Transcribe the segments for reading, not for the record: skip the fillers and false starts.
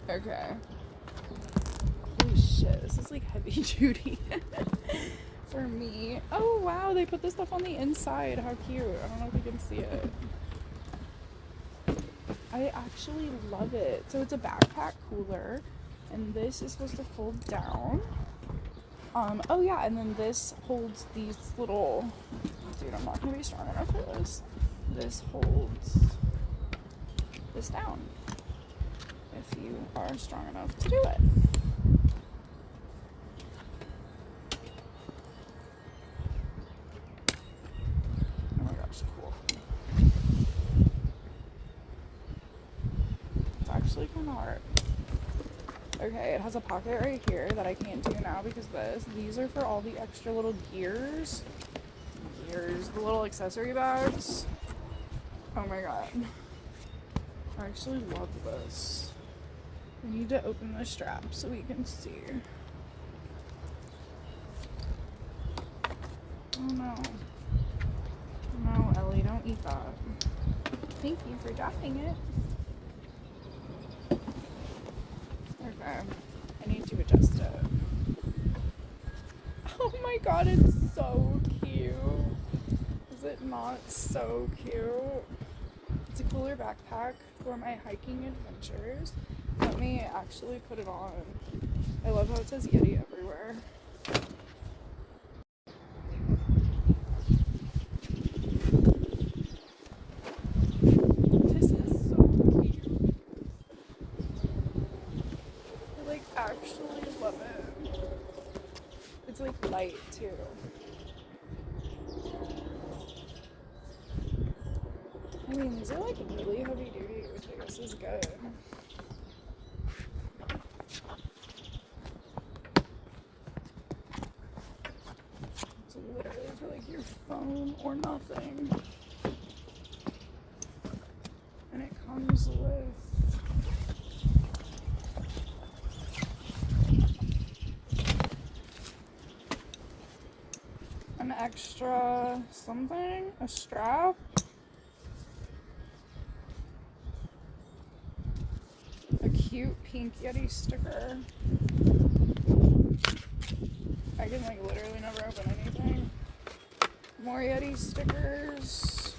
Okay. Holy shit, this is like heavy duty for me. Oh wow, they put this stuff on the inside. How cute. I don't know if you can see it. I actually love it. So it's a backpack cooler, and this is supposed to fold down. Oh yeah, and then this holds these little, dude, I'm not gonna be strong enough for this. This holds this down if you are strong enough to do it. Oh my gosh, cool. It's actually kind of hard. Okay, it has a pocket right here that I can't do now because these are for all the extra little gears, the little accessory bags. Oh my god. I actually love this. We need to open the strap so we can see. Oh no. No, Ellie, don't eat that. Thank you for dropping it. Okay, I need to adjust it. Oh my god, it's so cute. Is it not so cute? It's a cooler backpack for my hiking adventures. Let me actually put it on. I love how it says Yeti everywhere. This is so cute. I like actually love it. It's like light too. I mean, these are like really heavy duty, which I guess is good. It's literally for like your phone or nothing. And it comes with an extra something, a strap. A cute pink Yeti sticker. I can like literally never open anything. More Yeti stickers.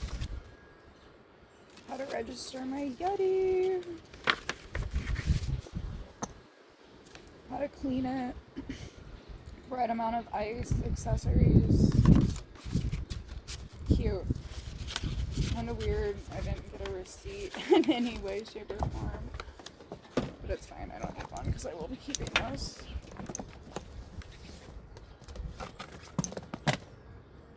How to register my Yeti. How to clean it. Right amount of ice, accessories. Cute. Kind of weird. I didn't get a receipt in any way, shape, or form. But it's fine. I don't need one because I will be keeping this.